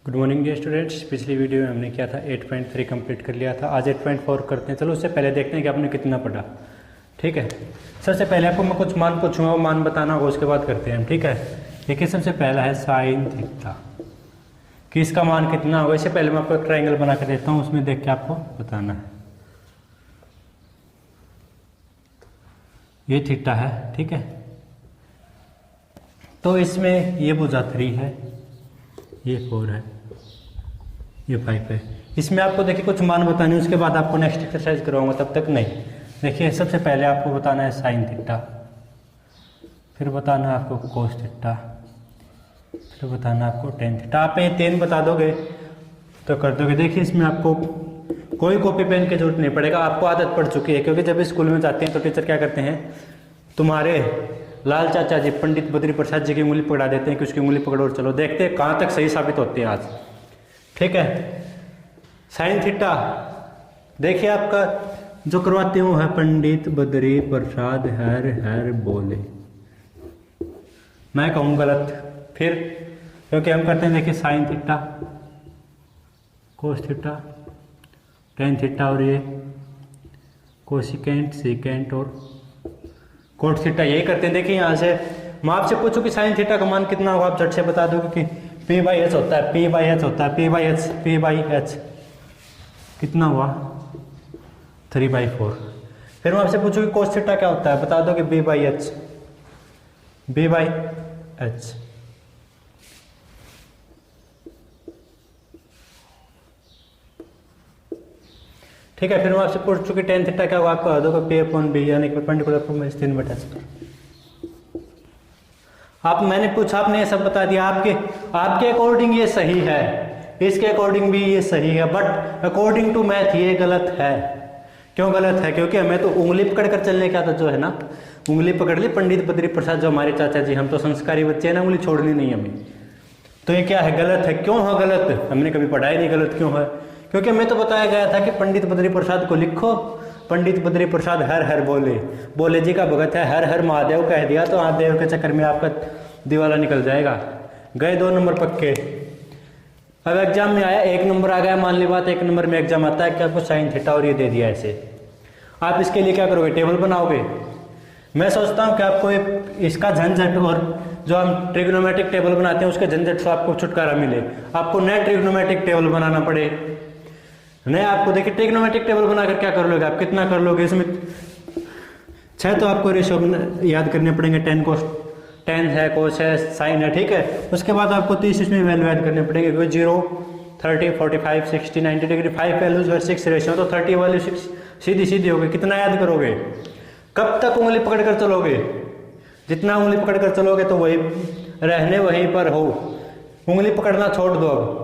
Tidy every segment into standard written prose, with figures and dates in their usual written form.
Good morning dear students. पिछली video में हमने किया था 8.3 कंप्लीट कर लिया था। आज 8.4 करते हैं। चलो उससे पहले देखते हैं कि आपने कितना पढ़ा। ठीक है, सबसे पहले आपको मैं कुछ मान पूछूंगा, वो मान बताना होगा, उसके बाद करते हैं हम। ठीक है, देखिए सबसे पहला है साइन थीटा, कि इसका मान कितना होगा। इससे पहले मैं आपको एक ट्राइंगल बना के देता हूँ, उसमें देख के आपको बताना है। ये थीटा है, ठीक है, तो इसमें ये भुजा 3 है, ये 4 है, ये 5 है। इसमें आपको देखिए कुछ मान बताने, उसके बाद आपको नेक्स्ट एक्सरसाइज करवाऊंगा, तब तक नहीं। देखिए सबसे पहले आपको बताना है साइन थीटा, फिर बताना है आपको कोस थीटा, फिर बताना है आपको टेन थीटा। आप ये 3 बता दोगे तो कर दोगे। देखिए इसमें आपको कोई कॉपी पेन की जरूरत नहीं पड़ेगा, आपको आदत पड़ चुकी है, क्योंकि जब स्कूल में जाते हैं तो टीचर क्या करते हैं, तुम्हारे लाल चाचा जी पंडित बद्री प्रसाद जी की उंगली पकड़ा देते हैं कि उसकी उंगली पकड़ो और चलो, देखते हैं कहाँ तक सही साबित होते हैं आज। ठीक है, साइन थीटा देखिए आपका जो करवाते हो है पंडित बद्री प्रसाद हर बोले। मैं कहूँ गलत फिर, क्योंकि हम करते हैं देखिए sine theta, cos theta, tan theta, और ये कोसिकेंट, सेकेंट और कोट थीटा, यही करते हैं। देखिए यहाँ से मैं आपसे पूछूं कि साइन थीटा का मान कितना होगा, आप झट से बता दोगे कि p/h होता है, p/h होता है, p/h कितना हुआ 3/4। फिर मैं आपसे पूछूं कि कोस थीटा क्या होता है, बता दो कि b/h। ठीक है, फिर मैं आपसे पूछ चुकी टेन थीटा क्या होगा, आपको बता दो कि p/b यानी कि परपेंडिकुलर फ्रॉम 3/h। आप मैंने पूछा, आपने ये सब बता दिया। आपके अकॉर्डिंग ये सही है, इसके अकॉर्डिंग भी ये सही है, बट अकॉर्डिंग टू मैथ ये गलत है। क्यों गलत है? क्योंकि हमें तो उंगली पकड़ कर चलने का तो जो है ना, उंगली पकड़ ली पंडित बद्री प्रसाद जो हमारे चाचा जी, हम तो संस्कारी बच्चे हैं ना, उंगली छोड़नी नहीं हमें। तो ये क्या है, गलत है। क्यों है गलत? हमने कभी पढ़ा ही नहीं, गलत क्यों है? क्योंकि हमें तो बताया गया था कि पंडित बद्री प्रसाद को लिखो, पंडित बद्री प्रसाद हर बोले, बोले जी का भगत है, हर महादेव कह दिया तो महादेव के चक्कर में आपका दिवाला निकल जाएगा। गए 2 नंबर पक्के। अब एग्जाम में आया 1 नंबर आ गया, मान ली बात 1 नंबर में एग्जाम आता है कि आपको साइन थीटा और ये दे दिया ऐसे, आप इसके लिए क्या करोगे, टेबल बनाओगे। मैं सोचता हूँ कि आपको इसका झंझट और जो हम ट्रिग्नोमेट्रिक टेबल बनाते हैं उसके झंझट से आपको छुटकारा मिले, आपको नया ट्रिग्नोमेट्रिक टेबल बनाना पड़े। नहीं, आपको देखिए ट्रिग्नोमेट्रिक टेबल बनाकर क्या कर लोगे आप, कितना कर लोगे, इसमें 6 तो आपको रेशो याद करने पड़ेंगे, 10 कोस 10 है, कोस है, साइन है। ठीक है, उसके बाद आपको 30 इसमें वैल्यू याद करने पड़ेंगे, क्योंकि 0, 30, 45, 60, 90 डिग्री, 5 वैल्यूज और 6 रेशो, तो 30 वैल्यू 6 सीधी होगी। कितना याद करोगे? कब तक उंगली पकड़ कर चलोगे? जितना उंगली पकड़ कर चलोगे तो वही रहने वहीं पर हो, उंगली पकड़ना छोड़ दो। अब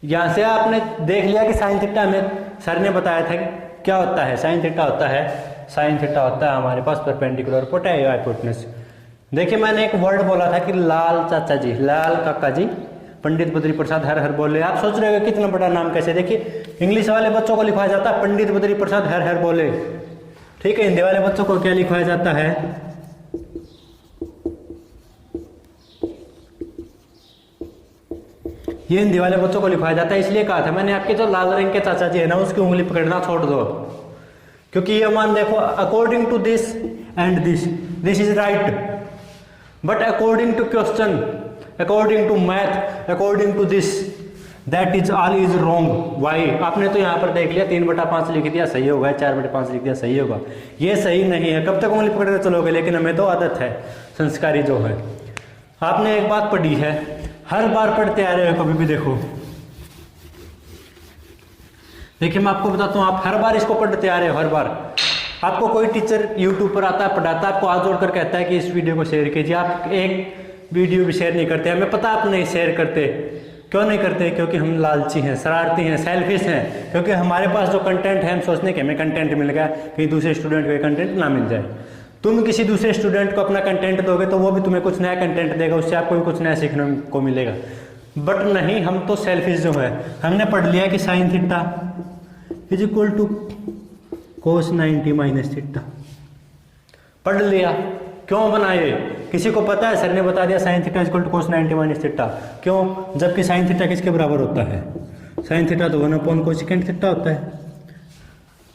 यहां से आपने देख लिया कि साइन थीटा में सर ने बताया था कि क्या होता है, साइन थीटा होता है हमारे पास परपेंडिकुलर पोटेंशियल हाइपोटेनस। देखिए मैंने एक वर्ड बोला था कि लाल चाचा जी, लाल काका जी पंडित बद्री प्रसाद हर बोले। आप सोच रहे हो कितना बड़ा नाम कैसे, देखिए इंग्लिश वाले बच्चों को लिखवाया जाता है पंडित बद्री प्रसाद हर बोले। ठीक है, हिंदी वाले बच्चों को क्या लिखवाया जाता है, ये हिंदी वाले बच्चों को लिखवाया जाता है। इसलिए कहा था मैंने आपके जो लाल रंग के चाचा जी है ना, उसकी उंगली पकड़ना छोड़ दो, क्योंकि ये मान देखो according to this and this is right, but according to question, according to math, according to this, that is all is wrong. Why? आपने तो यहाँ पर देख लिया 3/5 लिख दिया, सही होगा, 4/5 लिख दिया, सही होगा, ये सही नहीं है। कब तक उंगली पकड़ कर चलोगे? लेकिन हमें तो आदत है, संस्कारी जो है। आपने एक बात पढ़ी है, हर बार पढ़ते आ रहे हो, कभी भी देखो। देखिए मैं आपको बताता हूँ, आप हर बार इसको पढ़ते आ रहे हो, हर बार आपको कोई टीचर यूट्यूब पर आता है, पढ़ाता है, आपको हाथ जोड़कर कहता है कि इस वीडियो को शेयर कीजिए, आप एक वीडियो भी शेयर नहीं करते। हमें पता आप नहीं शेयर करते, क्यों नहीं करते? क्योंकि हम लालची हैं, शरारती हैं, सेल्फिश हैं, क्योंकि हमारे पास जो कंटेंट है हम सोचने के हमें कंटेंट मिल गया, कहीं दूसरे स्टूडेंट को कंटेंट ना मिल जाए। तुम किसी दूसरे स्टूडेंट को अपना कंटेंट दोगे तो वो भी तुम्हें कुछ नया कंटेंट देगा, उससे आपको भी कुछ नया सीखने को मिलेगा। बट नहीं, हम तो सेल्फिश जो है, हमने पढ़ लिया कि sine theta is equal to cos 90 minus theta, पढ़ लिया। क्यों बनाए? किसी को पता है? सर ने बता दिया sine theta equal to cos 90 minus theta. क्यों? जबकि साइन थीटा किसके बराबर होता है? साइन थीटा तो 1 कोसेकेंट थीटा होता है।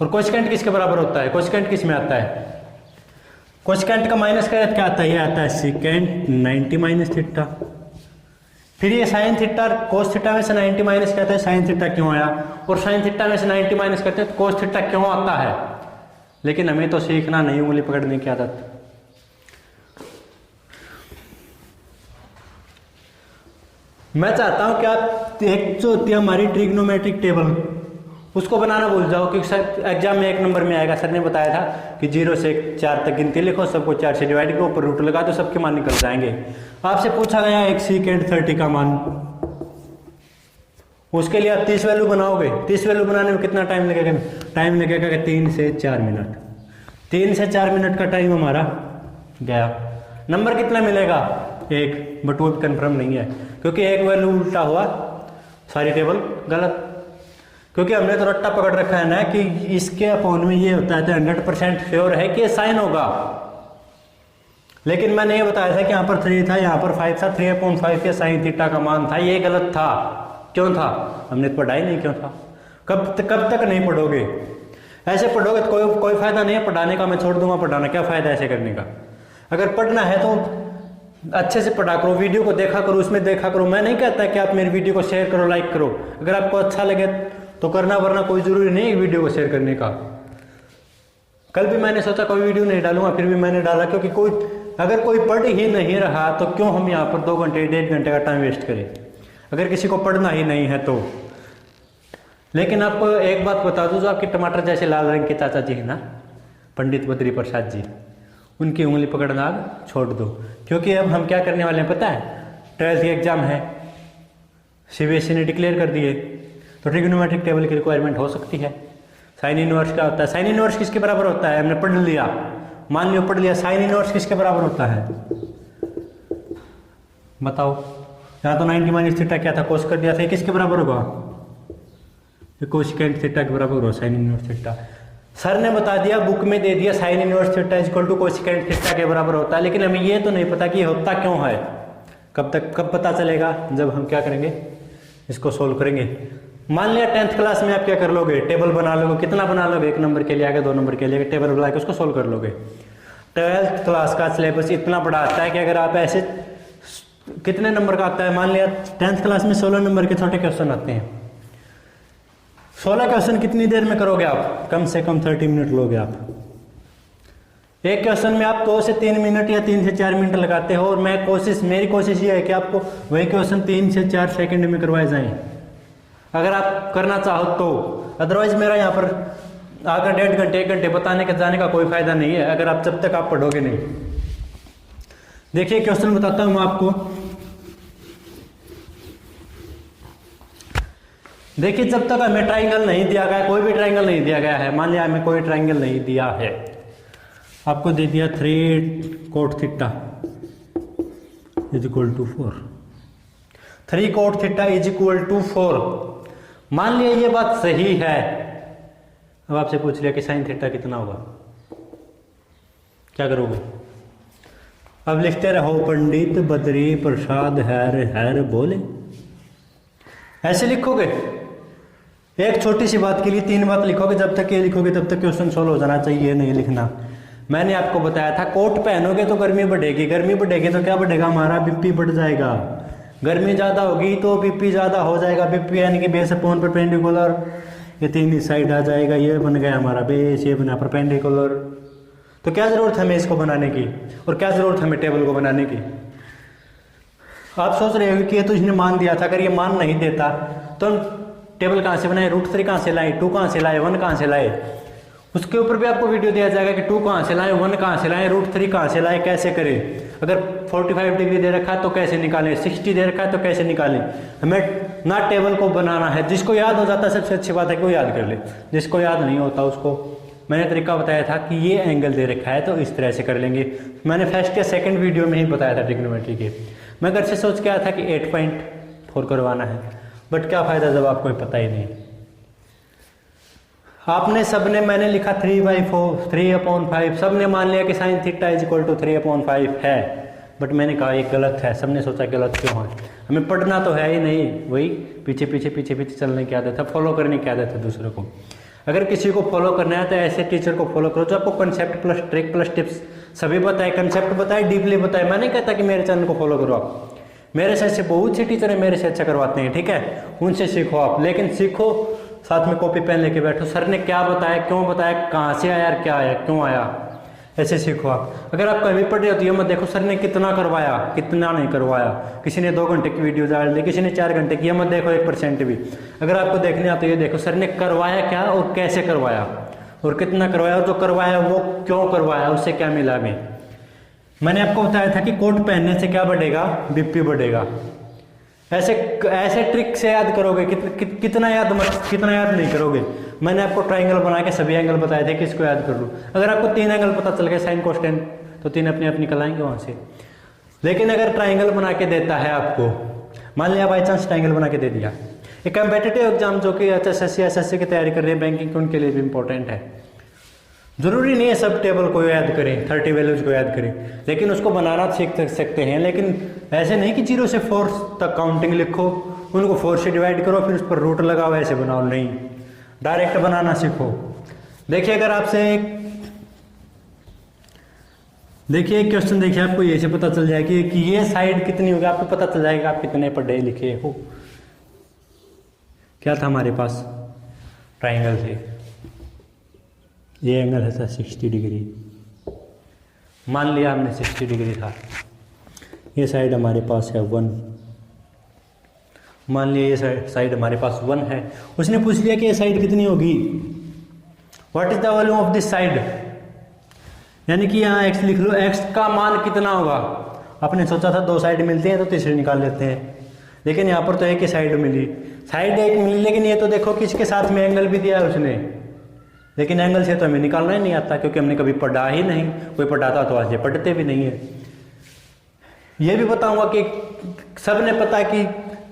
और कोसेकेंट किसके बराबर होता है? कोसेकेंट किस में आता है? कोसेकेंट का माइनस क्या आता है? ये आता है सेकेंट 90 माइनस थीटा। फिर ये साइन थीटा कोस थीटा में से 90 माइनस करते हैं, साइन थीटा क्यों आया? और साइन थीटा में से 90 माइनस करते हैं तो कोस थीटा क्यों आता है? लेकिन हमें तो सीखना नहीं, उंगली पकड़ने की आदत। मैं चाहता हूं कि आप एक जो होती है हमारी ट्रिग्नोमेट्रिक टेबल, उसको बनाना भूल जाओ, क्योंकि सर एग्जाम में 1 नंबर में आएगा। सर ने बताया था कि 0 से 4 तक गिनती लिखो, सबको 4 से डिवाइड करो, ऊपर रूट लगा दो, सबके मान निकल जाएंगे। आपसे पूछा गया एक सेकेंड 30 का मान, उसके लिए आप 30 वैल्यू बनाओगे। 30 वैल्यू बनाने में कितना टाइम लगेगा? टाइम लगेगा 3 से 4 मिनट। 3 से 4 मिनट का टाइम हमारा गया। नंबर कितना मिलेगा? 1, बट वो कन्फर्म नहीं है, क्योंकि एक वैल्यू उल्टा हुआ, सारी टेबल गलत। क्योंकि हमने तो रट्टा पकड़ रखा है ना कि इसके अपॉन में ये होता है, तो 100% श्योर है कि ये साइन होगा। लेकिन मैंने ये बताया था कि यहाँ पर 3 था, यहाँ पर 5 था, 3/5 ये साइन थीटा का मान था, ये गलत था। क्यों था? हमने तो पढ़ा ही नहीं क्यों था। कब तक नहीं पढ़ोगे? ऐसे पढ़ोगे तो कोई फायदा नहीं है पढ़ाने का। मैं छोड़ दूंगा पढ़ाना, क्या फायदा ऐसे करने का? अगर पढ़ना है तो अच्छे से पढ़ा करो, वीडियो को देखा करो, उसमें देखा करो। मैं नहीं कहता कि आप मेरी वीडियो को शेयर करो, लाइक करो। अगर आपको अच्छा लगे तो करना, वरना कोई जरूरी नहीं है वीडियो को शेयर करने का। कल भी मैंने सोचा कोई वीडियो नहीं डालूंगा, फिर भी मैंने डाला, क्योंकि अगर कोई पढ़ ही नहीं रहा तो क्यों हम यहाँ पर 2 घंटे 1.5 घंटे का टाइम वेस्ट करें, अगर किसी को पढ़ना ही नहीं है तो। लेकिन आपको एक बात बता दूं, जो आपके टमाटर जैसे लाल रंग के चाचा जी है ना, पंडित बद्री प्रसाद जी, उनकी उंगली पकड़ना छोड़ दो। क्योंकि अब हम क्या करने वाले हैं पता है? 12th एग्जाम है, सीबीएसई ने डिक्लेयर कर दिए, तो ट्रिग्नोमेट्रिक टेबल की रिक्वायरमेंट हो सकती है। साइन इनवर्स क्या होता है? साइन इनवर्स किसके बराबर होता है? हमने पढ़ लिया, मान लिया पढ़ लिया। साइन इनवर्स किसके बराबर होता है? बताओ। यहाँ तो 90 माइनस थीटा क्या था? कोस कर दिया था, किसके बराबर होगा? कोसेकेंट थीटा के बराबर होगा, साइन इनवर्स थीटा। सर ने बता दिया, बुक में दे दिया sine inverse theta equal to cosecant theta के बराबर होता है, लेकिन हमें ये तो नहीं पता कि ये होता क्यों है। कब पता चलेगा? जब हम क्या करेंगे, इसको सोल्व करेंगे। मान लिया 10th क्लास में आप क्या कर लोगे? टेबल बना लोगे। कितना बना लोगे? 1 नंबर के लिए आगे, 2 नंबर के लिए टेबल बना के उसको सोल्व कर लोगे। 12th क्लास का सिलेबस इतना बड़ा आता है कि अगर आप ऐसे, कितने नंबर का आता है? मान लिया 10th क्लास में 16 नंबर के छोटे क्वेश्चन आते हैं। 16 क्वेश्चन कितनी देर में करोगे आप? कम से कम 30 मिनट लोगे आप। एक क्वेश्चन में आप 2 से 3 मिनट या 3 से 4 मिनट लगाते हो, और मेरी कोशिश ये है कि आपको वही क्वेश्चन 3 से 4 सेकंड में करवाए जाएं, अगर आप करना चाहो तो। अदरवाइज मेरा यहाँ पर आकर 1.5 घंटे 1 घंटे बताने के जाने का कोई फायदा नहीं है, अगर आप जब तक आप पढ़ोगे नहीं। देखिए क्वेश्चन बताता हूं आपको। देखिए, जब तक हमें ट्राइंगल नहीं दिया गया, कोई भी ट्राइंगल नहीं दिया गया है, मान लिया हमें कोई ट्राइंगल नहीं दिया है, आपको दे दिया 3 cot theta is equal to 4, 3 cot theta is equal to 4। मान लिया ये बात सही है। अब आपसे पूछ लिया कि साइन थीटा कितना होगा, क्या करोगे? अब लिखते रहो, पंडित बद्री प्रसाद हैर बोले, ऐसे लिखोगे। एक छोटी सी बात के लिए 3 बात लिखोगे, जब तक ये लिखोगे तब तक क्वेश्चन सोल्व हो जाना चाहिए, नहीं लिखना। मैंने आपको बताया था कोट पहनोगे तो गर्मी बढ़ेगी, गर्मी बढ़ेगी तो क्या बढ़ेगा? हमारा बीपी बढ़ जाएगा। गर्मी ज्यादा होगी तो बीपी ज्यादा हो जाएगा। बीपी यानी कि बेस अपॉन परपेंडिकुलर, ये 3 इस साइड आ जाएगा, ये बन गया हमारा बेस, ये बना परपेंडिकुलर। तो क्या जरूरत है हमें इसको बनाने की, और क्या जरूरत है हमें टेबल को बनाने की? आप सोच रहे हो कि ये तो इसने मान दिया था, अगर ये मान नहीं देता तो हम टेबल कहाँ से बनाए? √3 कहाँ से लाए? 2 कहाँ से लाए? 1 कहाँ से लाए? उसके ऊपर भी आपको वीडियो दिया जाएगा कि 2 कहाँ से लाए, 1 कहाँ से लाए, √3 कहाँ से लाए, कैसे करें। अगर 45 डिग्री दे रखा है तो कैसे निकालें, 60 दे रखा है तो कैसे निकालें। हमें ना टेबल को बनाना है। जिसको याद हो जाता है सबसे अच्छी बात है कि वो याद कर ले, जिसको याद नहीं होता उसको मैंने तरीका बताया था कि ये एंगल दे रखा है तो इस तरह से कर लेंगे। मैंने फर्स्ट या सेकंड वीडियो में ही बताया था ट्रिग्नोमेट्री के। मैं घर से सोच के आया था कि 8.4 करवाना है, बट क्या फ़ायदा जब आपको पता ही नहीं। आपने सबने, मैंने लिखा 3/4 3/5, सबने मान लिया कि sine theta is equal to 3/5 है, बट मैंने कहा ये गलत है। सबने सोचा गलत क्यों है, हमें पढ़ना तो है ही नहीं, वही पीछे पीछे पीछे पीछे चलने की आदत है, फॉलो करने की आदत है दूसरों को। अगर किसी को फॉलो करना है तो ऐसे टीचर को फॉलो करो जो आपको concept plus trick plus tips सभी बताए, कंसेप्ट बताए, डीपली बताए। मैं नहीं कहता कि मेरे चैनल को फॉलो करो आप, मेरे से अच्छे बहुत से टीचर है, मेरे से अच्छा करवाते हैं, ठीक है, उनसे सीखो आप, लेकिन सीखो साथ में कॉपी पेन लेके बैठो, सर ने क्या बताया, क्यों बताया, कहाँ से आया, क्या आया, क्यों आया, ऐसे सीखो आप। अगर आप कभी पढ़ रहे हो तो ये मत देखो सर ने कितना करवाया, कितना नहीं करवाया, किसी ने 2 घंटे की वीडियो डाल दी, किसी ने 4 घंटे की, ये मत देखो 1% भी। अगर आपको देखने आता तो ये देखो सर ने करवाया क्या और कैसे करवाया और कितना करवाया, और जो करवाया वो क्यों करवाया, उससे क्या मिला हमें। मैंने आपको बताया था कि कोट पहनने से क्या बढ़ेगा, बीपी बढ़ेगा। ऐसे ऐसे ट्रिक से याद करोगे, कितना याद नहीं करोगे। मैंने आपको ट्राइंगल बना के सभी एंगल बताए थे कि इसको याद कर लो। अगर आपको 3 एंगल पता चल गए साइन कोस्टेन तो 3 अपने आप निकल आएंगे वहां से। लेकिन अगर ट्राइंगल बना के देता है आपको, मान लिया बाई चांस ट्राइंगल बना के दे दिया, एक कम्पिटिटिव एग्जाम जो कि एसएससी की तैयारी कर रही है, बैंकिंग, उनके लिए भी इंपॉर्टेंट है। जरूरी नहीं है सब टेबल को याद करें, 30 वैल्यूज को याद करें, लेकिन उसको बनाना सीख सकते हैं। लेकिन ऐसे नहीं कि 0 से 4 तक काउंटिंग लिखो, उनको 4 से डिवाइड करो फिर उस पर रूट लगाओ, ऐसे बनाओ, नहीं, डायरेक्ट बनाना सीखो। देखिए अगर आपसे देखिए क्वेश्चन देखिए, आपको ये से पता चल जाए कि ये साइड कितनी होगी, आपको पता चल जाएगा आप कितने पढ़े लिखे हो। क्या था हमारे पास, ट्राइंगल थे, ये एंगल है 60 डिग्री, मान लिया हमने 60 डिग्री था, ये साइड हमारे पास है 1, मान लिया ये साइड हमारे पास 1 है। उसने पूछ लिया कि ये साइड कितनी होगी, what is the volume of this side, यानी कि यहाँ x लिख लो, x का मान कितना होगा। आपने सोचा था 2 साइड मिलती हैं तो तीसरी निकाल लेते हैं, लेकिन यहाँ पर तो एक ही साइड मिली, साइड एक मिली, लेकिन ये तो देखो किसके साथ में एंगल भी दिया है उसने, लेकिन एंगल से तो हमें निकालना ही नहीं आता क्योंकि हमने कभी पढ़ा ही नहीं, कोई पढ़ाता तो आज पढ़ते भी नहीं है। ये भी बताऊंगा कि सबने पता कि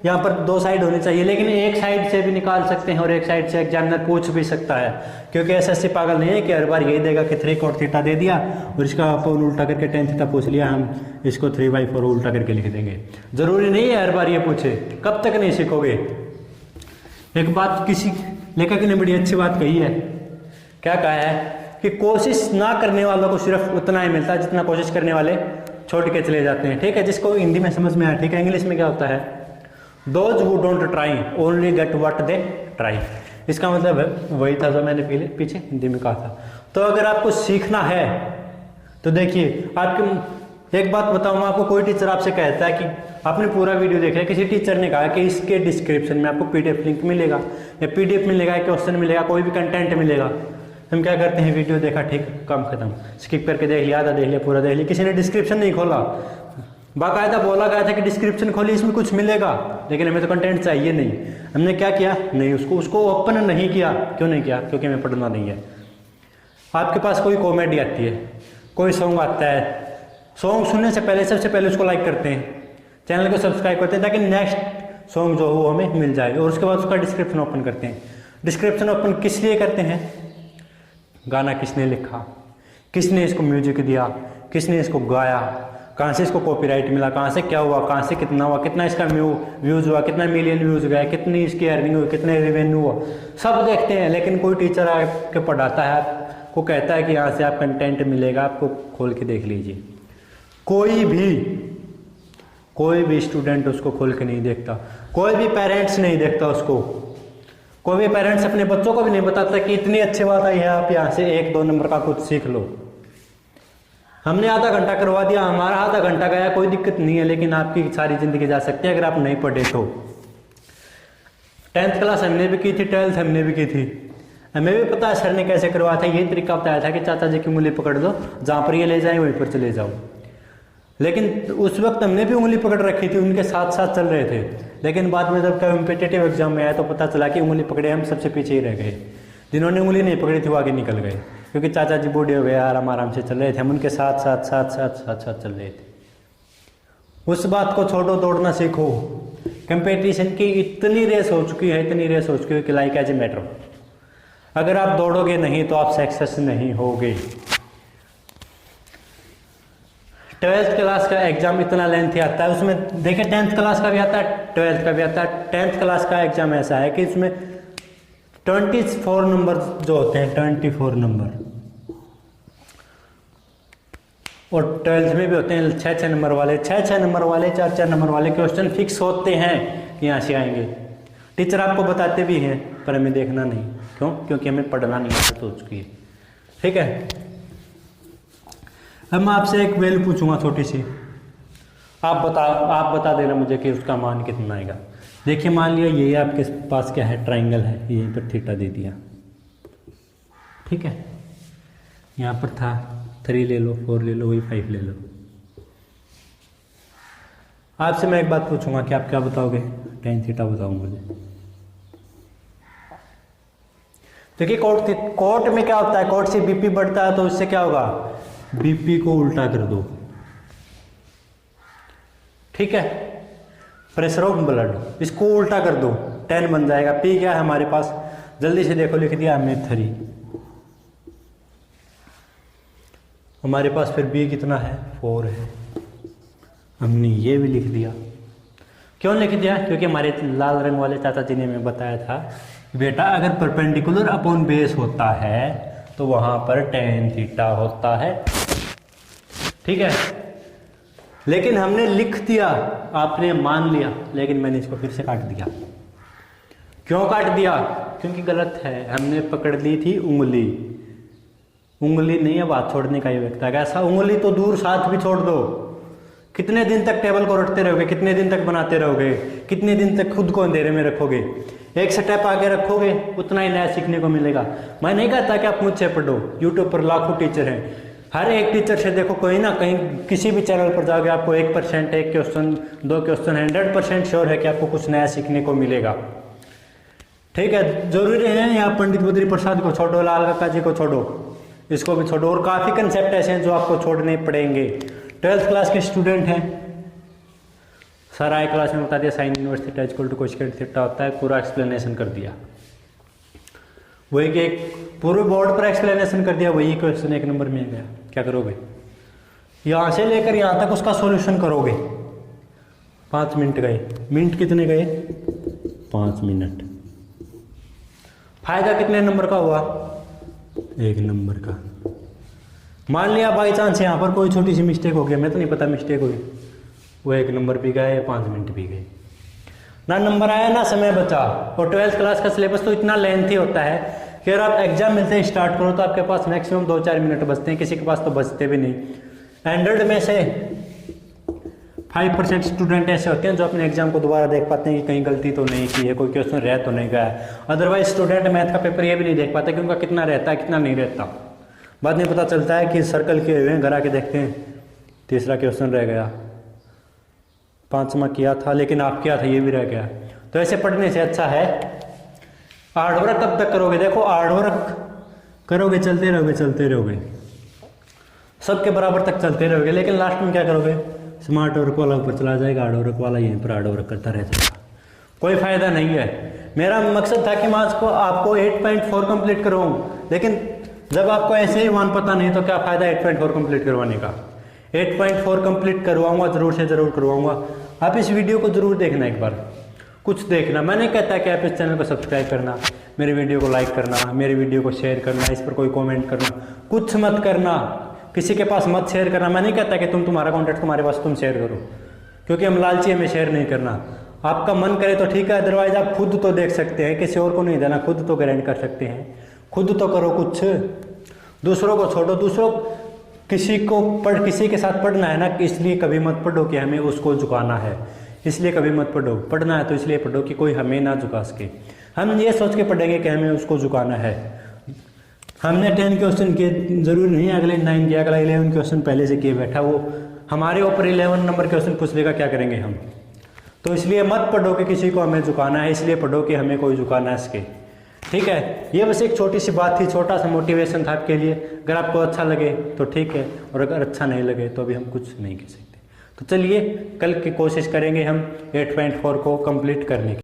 यहाँ पर 2 साइड होनी चाहिए, लेकिन एक साइड से भी निकाल सकते हैं और एक साइड से एग्जामिनर पूछ भी सकता है, क्योंकि एसएससी पागल नहीं है कि हर बार यही देगा कि 3 cot थीटा दे दिया और इसका अपन उल्टा करके tan थीटा पूछ लिया, हम इसको 3/4 उल्टा करके लिख देंगे। जरूरी नहीं है हर बार ये पूछे, कब तक नहीं सीखोगे। एक बात किसी लेखक ने बड़ी अच्छी बात कही है, क्या कहा है कि कोशिश ना करने वालों को सिर्फ उतना ही मिलता है जितना कोशिश करने वाले छोड़ के चले जाते हैं, ठीक है। जिसको हिंदी में समझ में आया, ठीक है। इंग्लिश में क्या होता है, those who don't try only get what they try. इसका मतलब है वही था जो मैंने पीछे हिंदी में कहा था। तो अगर आपको सीखना है तो देखिए, आपके एक बात बताऊँ, आपको कोई टीचर आपसे कहता है कि आपने पूरा वीडियो देखा है, किसी टीचर ने कहा कि इसके डिस्क्रिप्शन में आपको PDF लिंक मिलेगा या PDF मिलेगा, क्वेश्चन मिलेगा, कोई भी कंटेंट मिलेगा, हम क्या करते हैं, वीडियो देखा, ठीक, काम खत्म, स्किप करके देख लिया, आधा देख लिया, पूरा देख लिया। किसी ने डिस्क्रिप्शन नहीं खोला, बाकायदा बोला गया था कि डिस्क्रिप्शन खोली, इसमें कुछ मिलेगा, लेकिन हमें तो कंटेंट चाहिए नहीं। हमने क्या किया, नहीं, उसको ओपन नहीं किया। क्यों नहीं किया, क्योंकि हमें पढ़ना नहीं है। आपके पास कोई कॉमेडी आती है, कोई सॉन्ग आता है, सॉन्ग सुनने से पहले सबसे पहले उसको लाइक करते हैं, चैनल को सब्सक्राइब करते हैं ताकि नेक्स्ट सॉन्ग जो हो हमें मिल जाए, और उसके बाद उसका डिस्क्रिप्शन ओपन करते हैं। डिस्क्रिप्शन ओपन किस लिए करते हैं, गाना किसने लिखा, किसने इसको म्यूजिक दिया, किसने इसको गाया, कहाँ से इसको कॉपीराइट मिला, कहाँ से क्या हुआ, कहाँ से कितना हुआ, कितना इसका व्यूज हुआ, कितना मिलियन व्यूज गया, कितनी इसकी अर्निंग हुई, कितने रेवेन्यू हुआ, सब देखते हैं। लेकिन कोई टीचर आपके पढ़ाता है, आपको कहता है कि यहाँ से आप कंटेंट मिलेगा, आपको खोल के देख लीजिए। कोई भी स्टूडेंट उसको खोल के नहीं देखता, कोई भी पेरेंट्स नहीं देखता उसको, कोई भी पेरेंट्स अपने बच्चों को भी नहीं बताता कि इतनी अच्छी बात आई है, आप यहाँ से 1-2 नंबर का कुछ सीख लो। हमने आधा घंटा करवा दिया, हमारा आधा घंटा गया, कोई दिक्कत नहीं है, लेकिन आपकी सारी जिंदगी जा सकती है अगर आप नहीं पढ़े तो। 10th क्लास हमने भी की थी, 12th हमने भी की थी, हमें भी पता है सर ने कैसे करवाया था। यही तरीका बताया था कि चाचा जी की उंगली पकड़ दो, जहाँ पर ये ले जाए वहीं पर चले जाओ। लेकिन उस वक्त हमने भी उंगली पकड़ रखी थी, उनके साथ साथ चल रहे थे। लेकिन बाद में जब कॉम्पिटिटिव एग्जाम में आया तो पता चला कि उंगली पकड़े हम सबसे पीछे ही रह गए, जिन्होंने उंगली नहीं पकड़ी थी वो आगे निकल गए, क्योंकि चाचा जी बूढ़े हो गए, आराम से चल रहे थे, हम उनके साथ साथ चल रहे थे। उस बात को छोड़ो, दौड़ना सीखो। कंपटीशन की इतनी रेस हो चुकी है कि लाइक एज ए मैटर, अगर आप दौड़ोगे नहीं तो आप सक्सेस नहीं होगे। 12th क्लास का एग्जाम इतना लेंथी आता है, उसमें देखिए 10th क्लास का भी आता है, 12th का भी आता है। 10th क्लास का एग्जाम ऐसा है कि इसमें 24 नंबर जो होते हैं, 24 नंबर, और 12th में भी होते हैं 6-6 नंबर वाले, 6-6 नंबर वाले, 4-4 नंबर वाले क्वेश्चन फिक्स होते हैं कि यहाँ से आएंगे। टीचर आपको बताते भी हैं पर हमें देखना नहीं, क्यों? क्योंकि हमें पढ़ना नहीं आता तो उसकी। ठीक है, अब मैं आपसे एक वैल्यू पूछूंगा छोटी सी, आप बता देना मुझे कि उसका मान कितना आएगा। देखिए मान लिया ये आपके पास क्या है, ट्राइंगल है, यहीं पर थीटा दे दिया। ठीक है, यहाँ पर था 3 ले लो, 4 ले लो, वही 5 ले लो। आपसे मैं एक बात पूछूंगा कि आप क्या बताओगे? tan थीटा बताओ मुझे। देखिए कोट में क्या होता है, कोट से बीपी बढ़ता है तो इससे क्या होगा, बीपी को उल्टा कर दो। ठीक है, प्रेशर ऑफ ब्लड, इसको उल्टा कर दो, 10 बन जाएगा। पी क्या है हमारे पास, जल्दी से देखो, लिख दिया हमने 3। हमारे पास फिर बी कितना है, 4 है। हमने ये भी लिख दिया। क्यों लिख दिया? क्योंकि हमारे लाल रंग वाले चाचा जी ने हमें बताया था बेटा अगर परपेंडिकुलर अपॉन बेस होता है तो वहां पर tan थीटा होता है। ठीक है, लेकिन हमने लिख दिया, आपने मान लिया, लेकिन मैंने इसको फिर से काट दिया। क्यों काट दिया? क्योंकि गलत है, हमने पकड़ ली थी उंगली। उंगली नहीं, अब हाथ छोड़ने का ही व्यक्त है। ऐसा उंगली तो दूर, साथ भी छोड़ दो। कितने दिन तक टेबल को रटते रहोगे, कितने दिन तक बनाते रहोगे, कितने दिन तक खुद को अंधेरे में रखोगे? एक स्टेप आगे रखोगे उतना ही नया सीखने को मिलेगा। मैं नहीं कहता कि आप मुझसे पढ़ो, यूट्यूब पर लाखों टीचर हैं, हर एक टीचर से देखो, कहीं ना कहीं किसी भी चैनल पर जाओगे आपको 1%, 1 क्वेश्चन, 2 क्वेश्चन, 100% श्योर है कि आपको कुछ नया सीखने को मिलेगा। ठीक है, जरूरी है यहाँ पंडित बद्री प्रसाद को छोड़ो, लाल काका जी को छोड़ो, इसको भी छोड़ो, और काफी कंसेप्ट ऐसे हैं जो आपको छोड़ने पड़ेंगे। 12th क्लास के स्टूडेंट हैं, सर आए क्लास में बता दिया sine inverse theta equal to cosecant theta होता है, पूरा एक्सप्लेनेशन कर दिया। वही कि पूरे बोर्ड पर एक्सप्लेनेशन कर दिया, वही क्वेश्चन 1 नंबर में गया। क्या करोगे? यहाँ से लेकर यहाँ तक उसका सॉल्यूशन करोगे। 5 मिनट गए, मिनट कितने गए? 5 मिनट। फायदा कितने नंबर का हुआ? 1 नंबर का। मान लिया बाई चांस यहाँ पर कोई छोटी सी मिस्टेक हो गया, मैं तो नहीं पता मिस्टेक हुई, वो 1 नंबर भी गए, 5 मिनट भी गए, ना नंबर आया ना समय बचा। और 12th क्लास का सिलेबस तो इतना लेंथी होता है कि अगर आप एग्जाम मिलते ही स्टार्ट करो तो आपके पास मैक्सिमम 2-4 मिनट बचते हैं, किसी के पास तो बचते भी नहीं। 100 में से 5% स्टूडेंट ऐसे होते हैं जो अपने एग्जाम को दोबारा देख पाते हैं कि कहीं गलती तो नहीं की है, कोई क्वेश्चन रह तो नहीं गया है। अदरवाइज स्टूडेंट मैथ का पेपर ये भी नहीं देख पाते कि उनका कितना रहता है कितना नहीं रहता। बाद में पता चलता है कि सर्कल किए हुए हैं, घर आके देखते हैं तीसरा क्वेश्चन रह गया, 5वां किया था लेकिन आप किया था ये भी रह गया। तो ऐसे पढ़ने से अच्छा है हार्डवर्क कब तक करोगे? देखो हार्डवर्क करोगे, चलते रहोगे, सबके बराबर तक चलते रहोगे, लेकिन लास्ट में क्या करोगे? स्मार्ट वर्क वाला ऊपर चला जाएगा, हार्ड वर्क वाला यहीं पर हार्ड वर्क करता रह जाएगा। कोई फायदा नहीं है। मेरा मकसद था कि मैं आपको 8.4 कंप्लीट करवाऊं, लेकिन जब आपको ऐसे ही मान पता नहीं तो क्या फायदा 8.4 कंप्लीट करवाने का। 8.4 कंप्लीट करवाऊंगा, जरूर से जरूर करवाऊंगा। आप इस वीडियो को जरूर देखना, एक बार कुछ देखना। मैं नहीं कहता कि आप इस चैनल को सब्सक्राइब करना, मेरे वीडियो को लाइक करना, मेरे वीडियो को शेयर करना, इस पर कोई कमेंट करना, कुछ मत करना, किसी के पास मत शेयर करना। मैं नहीं कहता कि तुम्हारा कॉन्टेक्ट तुम्हारे पास तुम शेयर करो, क्योंकि हम लालची, हमें शेयर नहीं करना। आपका मन करे तो ठीक है, अदरवाइज आप खुद तो देख सकते हैं, किसी और को नहीं देना, खुद तो गारंटी कर सकते हैं। खुद तो करो कुछ, दूसरों को छोड़ो। दूसरों किसी के साथ पढ़ना है ना, इसलिए कभी मत पढ़ो कि हमें उसको झुकाना है, इसलिए कभी मत पढ़ो। पढ़ना है तो इसलिए पढ़ो कि कोई हमें ना झुका सके। हम ये सोच के पढ़ेंगे कि हमें उसको झुकाना है। हमने 10 क्वेश्चन किए, जरूरी नहीं अगले 9 किया, अगला 11 क्वेश्चन पहले से किए बैठा, वो हमारे ऊपर 11 नंबर क्वेश्चन पूछ लेगा, क्या करेंगे हम? तो इसलिए मत पढ़ो कि किसी को हमें झुकाना है, इसलिए पढ़ो कि हमें कोई झुकाना है सके। ठीक है, ये बस एक छोटी सी बात थी, छोटा सा मोटिवेशन था आपके लिए। अगर आपको अच्छा लगे तो ठीक है, और अगर अच्छा नहीं लगे तो अभी हम कुछ नहीं कह सकते। तो चलिए कल की कोशिश करेंगे हम 8.4 को कंप्लीट करने की।